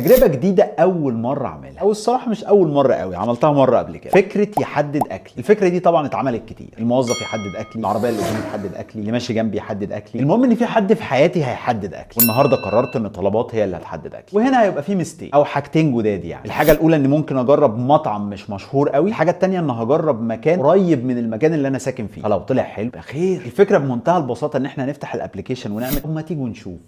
تجربه جديده اول مره اعملها، او الصراحه مش اول مره قوي، عملتها مره قبل كده. فكره يحدد اكلي. الفكره دي طبعا اتعملت كتير، الموظف يحدد اكلي، العربيه اللي قدامي تحدد اكلي، اللي ماشي جنبي يحدد اكلي. المهم ان في حد في حياتي هيحدد اكلي، والنهارده قررت ان طلبات هي اللي هتحدد اكلي. وهنا هيبقى في ميستيك او حاجتين جداد. يعني الحاجه الاولى ان ممكن اجرب مطعم مش مشهور قوي، الحاجه الثانيه ان هجرب مكان قريب من المكان اللي انا ساكن فيه، فلو طلع حلو يبقى خير. الفكره بمنتهى البساطه ان احنا نفتح الابلكيشن ونعمل ما تيجوا نشوف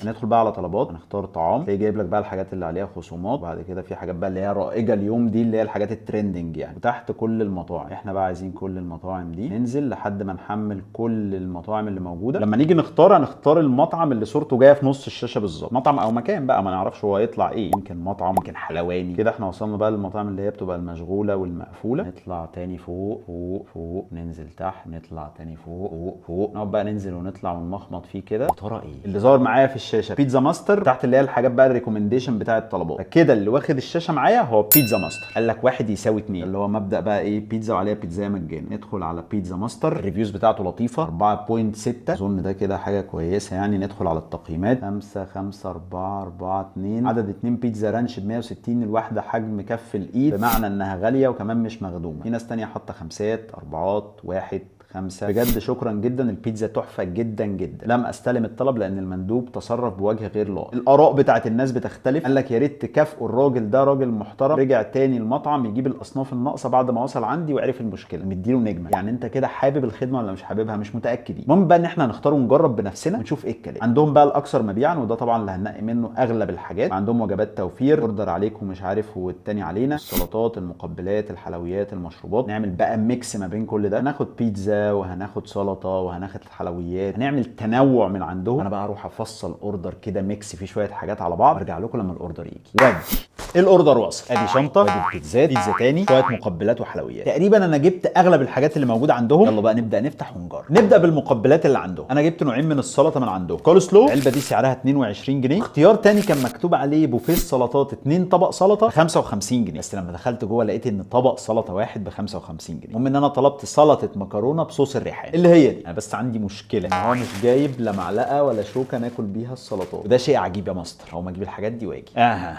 ندخل بقى على طلبات، هنختار طعام، تلاقي جايب لك بقى الحاجات اللي عليها خصومات، وبعد كده في حاجات بقى اللي هي رائجه اليوم دي اللي هي الحاجات الترندنج يعني، وتحت كل المطاعم. احنا بقى عايزين كل المطاعم دي، ننزل لحد ما نحمل كل المطاعم اللي موجوده. لما نيجي نختار هنختار المطعم اللي صورته جايه في نص الشاشه بالظبط، مطعم او مكان بقى ما نعرفش هو هيطلع ايه، يمكن مطعم يمكن حلواني كده. احنا وصلنا بقى للمطاعم اللي هي بتبقى المشغوله والمقفوله، نطلع تاني فوق فوق فوق، ننزل تحت، نطلع تاني فوق فوق فوق، نقعد بقى ننزل ونطلع ونمخمط فيه كده. يا ترى ايه اللي ظهر معايا في الشاشه؟ بيتزا ماستر، تحت اللي هي الحاجات بقى الريكومنديشن بتاع الطلبات. فكده اللي واخد الشاشه معايا هو بيتزا ماستر. قال لك 1 يساوي 2، اللي هو مبدا بقى ايه، بيتزا وعليها بيتزا مجانا. ندخل على بيتزا ماستر، الريفيوز بتاعته لطيفه 4.6، اظن ده كده حاجه كويسه يعني. ندخل على التقييمات 5 5 4 4 2، عدد 2 بيتزا رانش ب 160 الواحده، حجم كف الايد، بمعنى انها غاليه وكمان مش مخدومه. في ناس تانية حاطه خمسات، اربعات، 1 5. بجد شكرا جدا، البيتزا تحفه جدا جدا. لم استلم الطلب لان المندوب تصرف بوجه غير لائق. الاراء بتاعت الناس بتختلف، قال لك يا ريت تكافئوا الراجل ده، راجل محترم، رجع تاني المطعم يجيب الاصناف الناقصه بعد ما وصل عندي وعرف المشكله، مديله نجمه. يعني انت كده حابب الخدمه ولا مش حاببها؟ مش متاكد. المهم بقى ان احنا هنختار ونجرب بنفسنا ونشوف ايه الكلام. عندهم بقى الاكثر مبيعا، وده طبعا اللي هننقي منه اغلب الحاجات. عندهم وجبات توفير، اوردر عليك ومش عارف والتاني علينا، السلطات، المقبلات، الحلويات، المشروبات. نعمل بقى ميكس ما بين كل ده، هناخد بيتزا وهناخد سلطه وهناخد الحلويات، هنعمل تنوع من عندهم. انا بقى اروح افصل اوردر كده ميكس فيه شويه حاجات على بعض، ارجع لكم لما الاوردر يجي. ودي الاوردر وصل، ادي شنطه، ادي البيتزات، بيتزا تاني، شويه مقبلات وحلويات. تقريبا انا جبت اغلب الحاجات اللي موجوده عندهم. يلا بقى نبدا نفتح ونجرب. نبدا بالمقبلات اللي عندهم. انا جبت نوعين من السلطه من عندهم، كول سلو، العلبه دي سعرها 22 جنيه. اختيار تاني كان مكتوب عليه بوفيه السلطات 2 طبق سلطه ب 55 جنيه، بس لما دخلت جوه لقيت ان طبق سلطه واحد ب 55 جنيه. المهم ان انا طلبت سلطه مكرونه بصوص الريحان اللي هي دي. انا بس عندي مشكله ان هو مش جايب لا معلقه ولا شوكه ناكل بيها السلطات، وده شيء عجيب يا ماستر. او ما اجيب الحاجات دي واجي.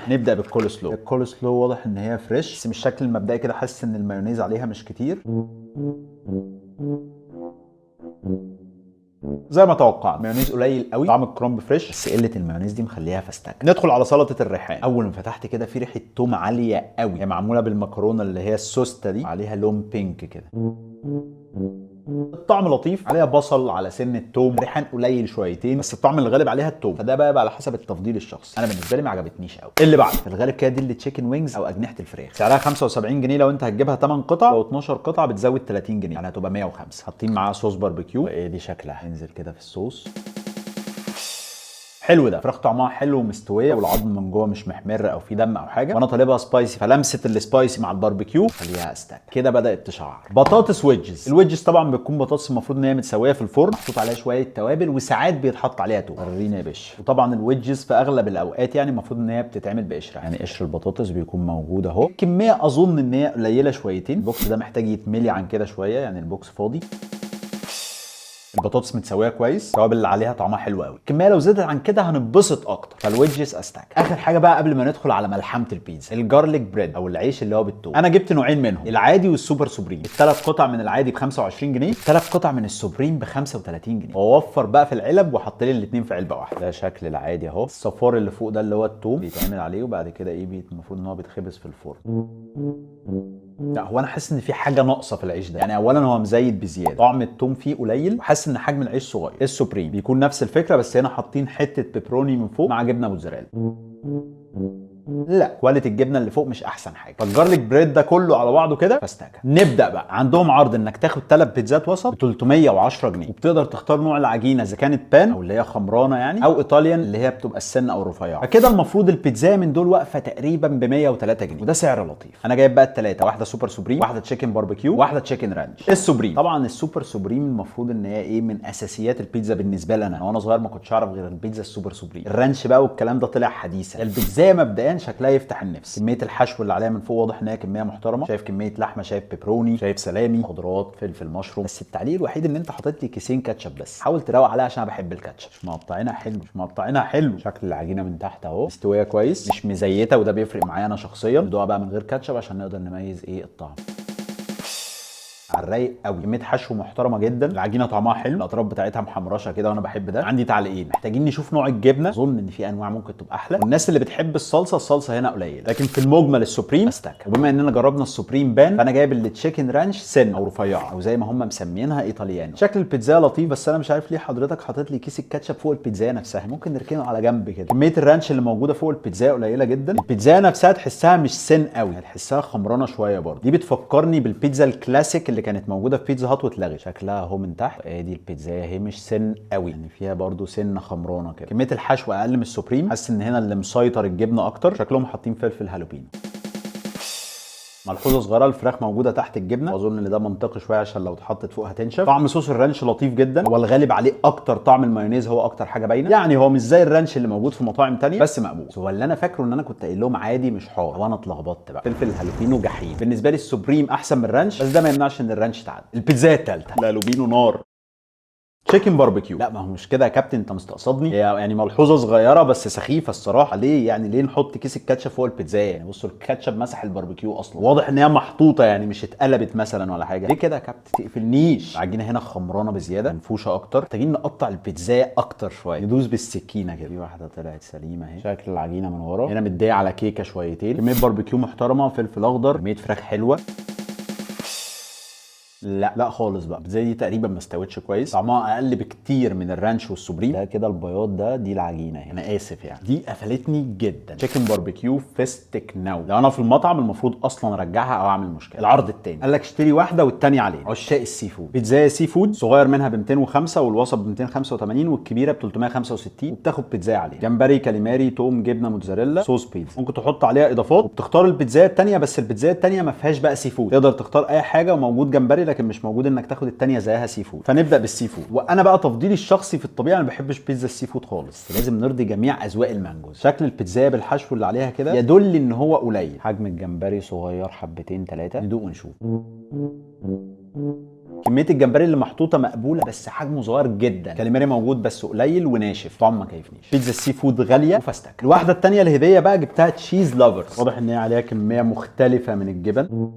نبدا بالكول سلو. الكول سلو واضح ان هي فريش، بس من الشكل المبدئي كده حاسس ان المايونيز عليها مش كتير، زي ما توقعت. مايونيز قليل قوي، طعم الكرنب فريش، بس قله المايونيز دي مخليها فستك. ندخل على سلطه الريحان. اول ما فتحت كده في ريحه توم عاليه قوي، هي معموله بالمكرونه اللي هي السوسته دي، عليها لون بينك كده. الطعم لطيف، عليها بصل، على سن التوم، ريحان قليل شويتين، بس الطعم اللي غالب عليها التوم، فده بقى على حسب التفضيل الشخصي. انا بالنسبه لي ما عجبتنيش قوي. اللي بعد في الغالب كده دي اللي تشيكن وينجز او اجنحه الفراخ، سعرها 75 جنيه لو انت هتجيبها 8 قطع، لو 12 قطعه بتزود 30 جنيه، يعني هتبقى 105. حاطين معاها صوص باربيكيو، وايه دي شكلها، ننزل كده في الصوص. حلو، ده فراخ طعمها حلو ومستويه، والعظم من جوه مش محمر او في دم او حاجه، وانا طالبها سبايسي، فلمسه السبايسي مع الباربيكيو خليها استك. كده بدات تشعر. بطاطس ويدجز. الويدجز طبعا بتكون بطاطس المفروض ان هي متسويه في الفرن، محطوط عليها شويه توابل، وساعات بيتحط عليها توم. ورينا يا باشا. وطبعا الويدجز في اغلب الاوقات يعني المفروض ان هي بتتعمل بقشرها، يعني قشر البطاطس بيكون موجود اهو. كميه اظن ان هي قليله شويتين، البوكس ده محتاج يتملي عن كده شويه، يعني البوكس فاضي. البطاطس متسويه كويس، التوابل اللي عليها طعمها حلو قوي. الكميه لو زادت عن كده هنتبسط اكتر، فالويدجز استاك. اخر حاجه بقى قبل ما ندخل على ملحمه البيتزا، الجارليك بريد او العيش اللي هو بالثوم. انا جبت نوعين منهم، العادي والسوبر سوبريم. الثلاث قطع من العادي ب 25 جنيه، الثلاث قطع من السوبريم ب 35 جنيه. ووفر بقى في العلب وحط لي الاثنين في علبه واحده. ده شكل العادي اهو. الصفار اللي فوق ده اللي هو الثوم بيتعمل عليه، وبعد كده ايه المفروض ان هو بيتخبز في الفرن. لا هو انا حاسس ان في حاجه ناقصه في العيش ده، يعني اولا هو مزيد بزياده، طعم التوم فيه قليل، وحاسس ان حجم العيش صغير. السوبريم بيكون نفس الفكره، بس هنا حاطين حته بيبروني من فوق مع جبنه موتزاريلا. لا كواليتي الجبنه اللي فوق مش احسن حاجه. فالجارليك بريد ده كله على بعضه كده فاستاكه. نبدا بقى. عندهم عرض انك تاخد 3 بيتزات وسط ب 310 جنيه، وبتقدر تختار نوع العجينه اذا كانت بان او اللي هي خمرانه يعني، او ايطاليان اللي هي بتبقى السن او الرفيعه. فكده المفروض البيتزا من دول واقفه تقريبا ب 103 جنيه، وده سعر لطيف. انا جايب بقى الثلاثه، واحده سوبر سوبريم، واحده تشيكن باربيكيو، واحده تشيكن رانش. السوبريم طبعا، السوبر سوبريم المفروض ان هي ايه من اساسيات البيتزا بالنسبه لي انا، وانا صغير ما كنتش اعرف غير البيتزا السوبر سوبريم. الرانش بقى والكلام ده طلع حديثا. البيتزا مبدئيا شكلها يفتح النفس. كميه الحشو اللي عليها من فوق واضح ان هي كميه محترمه. شايف كميه لحمه، شايف بيبروني، شايف سلامي، خضروات، فلفل، مشروم. بس التعليق الوحيد ان انت حاطط لي كيسين كاتشب بس. حاول تروق عليها عشان انا بحب الكاتشب. مش مقطعينها حلو، مش مقطعينها حلو. شكل العجينه من تحت اهو مستويه كويس، مش مزيته، وده بيفرق معايا انا شخصيا. ندوقها بقى من غير كاتشب عشان نقدر نميز ايه الطعم. على الرايق قوي، كميه حشو محترمه جدا. العجينه طعمها حلو، الاطراف بتاعتها محمرشه كده وانا بحب ده. عندي تعليقين، محتاجين نشوف نوع الجبنه. اظن ان في انواع ممكن تبقى احلى، والناس اللي بتحب الصلصه هنا قليله، لكن في المجمل السوبريم استك. وبما اننا جربنا السوبريم بان، فانا جايب التشيكن رانش سن او رفيعه او زي ما هم مسمينها ايطاليانو. شكل البيتزا لطيف، بس انا مش عارف ليه حضرتك حاطط لي كيس الكاتشب فوق البيتزا نفسها. ممكن نركنه على جنب كده. كميه الرانش اللي موجوده فوق البيتزا قليله جدا. البيتزا نفسها تحسها مش سن قوي، تحسها خمرانه شويه برضه. دي بتفكرني بالبيتزا الكلاسيك اللي كانت موجوده في بيتزا هات واتلغت. شكلها اهو من تحت. ادي البيتزا اهي مش سن قوي، يعني فيها برضو سنه خمرانه كده. كميه الحشو اقل من السوبريم. حاسس ان هنا اللي مسيطر الجبنه اكتر. شكلهم حاطين فلفل هالوبينو. ملحوظه صغيره، الفراخ موجوده تحت الجبنه، واظن ان ده منطقي شويه عشان لو اتحطت فوق هتنشف. طعم صوص الرانش لطيف جدا، هو الغالب عليه اكتر. طعم المايونيز هو اكتر حاجه باينه، يعني هو مش زي الرانش اللي موجود في مطاعم تانية بس مقبول. هو اللي انا فاكره ان انا كنت قايل لهم عادي مش حار، وانا اتلخبطت بقى. فلفل الهالوبينو جحيم بالنسبه لي. السوبريم احسن من الرانش، بس ده ما يمنعش ان الرانش تعدي. البيتزا الثالثه الهالوبينو نار. تشيكن باربيكيو. لا ما هو مش كده يا كابتن، انت مستقصدني. هي يعني ملحوظه صغيره بس سخيفه الصراحه. ليه يعني ليه نحط كيس الكاتشب فوق البيتزا؟ يعني بصوا الكاتشب مسح الباربيكيو اصلا، واضح ان هي محطوطه يعني مش اتقلبت مثلا ولا حاجه. ليه كده يا كابتن؟ تقفلنيش. العجينه هنا خمرانه بزياده، منفوشه اكتر. محتاجين نقطع البيتزا اكتر شويه، ندوس بالسكينه كده. في واحده طلعت سليمه اهي. شكل العجينه من ورا هنا متضايق على كيكه شويتين. كميه باربيكيو محترمه، فلفل اخضر، كميه فراخ حلوه. لا خالص بقى. زي دي تقريبا ما استوتش كويس، طعمها اقل بكتير من الرانش والسوبريم. ده كده البياض ده، دي العجينه. انا اسف يعني، دي قفلتني جدا. تشيكن باربيكيو فيستك ناو. لو انا في المطعم المفروض اصلا ارجعها او اعمل مشكله. العرض التاني قال لك اشتري واحده والتانيه عليها. عشاق السي فود. بيتزا سي فود صغير منها ب 205، والوسط ب 285، والكبيره ب 365، وبتاخد بيتزا عليها جمبري، كاليماري، توم، جبنه موتزاريلا، صوص بيتزا. ممكن تحط عليها اضافات، وبتختار البيتزا التانيه. بس البيتزا التانيه ما فيهاش بقى سي فود، تقدر تختار اي حاجه، وموجود جمبري لكن مش موجود انك تاخد التانيه زيها سي فود. فنبدا بالسي فود. وانا بقى تفضيلي الشخصي في الطبيعه انا ما بحبش بيتزا السي فود خالص، لازم نرضي جميع اذواق المانجوز. شكل البيتزا بالحشو اللي عليها كده يدل ان هو قليل. حجم الجمبري صغير حبتين ثلاثه، ندوق ونشوف. كميه الجمبري اللي محطوطه مقبوله، بس حجمه صغير جدا. كاليماري موجود بس قليل وناشف، طعم ما كيفنيش. بيتزا السي فود غاليه وفاستك. الواحده الثانيه الهديه بقى جبتها تشيز لافرز. واضح ان هي عليها كميه مختلفه من الجبن.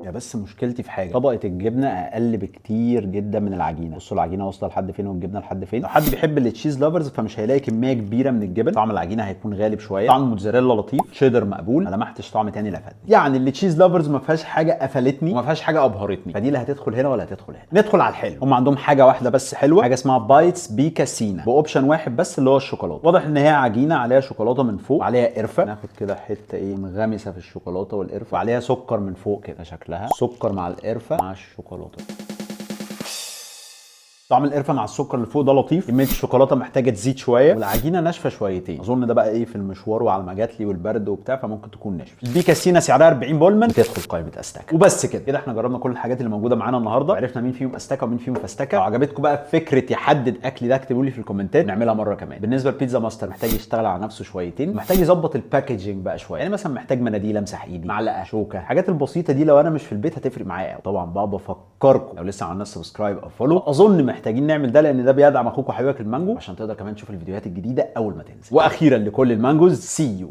يا بس مشكلتي في حاجه، طبقه الجبنه اقل بكتير جدا من العجينه. بصوا العجينه واصله لحد فين والجبنه لحد فين. لو حد بيحب التشيز لافرز فمش هيلاقي كميه كبيره من الجبن. طعم العجينه هيكون غالب شويه. طعم الموتزاريلا لطيف، شيدر مقبول، ما لمحتش طعم تاني لفت. يعني التشيز لافرز ما فيهاش حاجه قفلتني وما فيهاش حاجه ابهرتني، فدي لا هتدخل هنا ولا هتدخل هنا. ندخل على الحلو. هم عندهم حاجه واحده بس حلوه، حاجه اسمها بايتس بيكاسينا، باوبشن واحد بس اللي هو الشوكولاته. واضح ان هي عجينه عليها شوكولاته من فوق وعليها قرفه. ناخد كده حته ايه منغمسه في الشوكولاته والقرفه، وعليها سكر من فوق كده. شكلها سكر مع القرفه مع الشوكولاته. طعم القرفه مع السكر اللي فوق ده لطيف. كميه الشوكولاته محتاجه تزيد شويه، والعجينه ناشفه شويتين. اظن ده بقى ايه في المشوار وعلى ما جات لي والبرد وبتاع، فممكن تكون ناشفه. البيكاسينا سعرها 40 بولمن، تدخل قائمه استاكا. وبس كده احنا جربنا كل الحاجات اللي موجوده معانا النهارده، عرفنا مين فيهم استاكا ومين فيهم فاستاكا. لو عجبتكم بقى فكره يحدد اكلي ده اكتبوا لي في الكومنتات نعملها مره كمان. بالنسبه لبيتزا ماستر محتاج يشتغل على نفسه شويتين، محتاج يظبط الباكجينج بقى شويه. يعني مثلا محتاج مناديل امسح ايدي، معلقه، شوكه. الحاجات البسيطه دي لو انا مش في البيت هتفرق معايا قوي. طبعا بقى بفكركم لو لسه ما عملناش سبسكرايب او فولو، اظن محتاجين نعمل ده لان ده بيدعم اخوك وحبيبك المانجو، عشان تقدر كمان تشوف الفيديوهات الجديده اول ما تنزل. واخيرا لكل المانجوز، سي يو.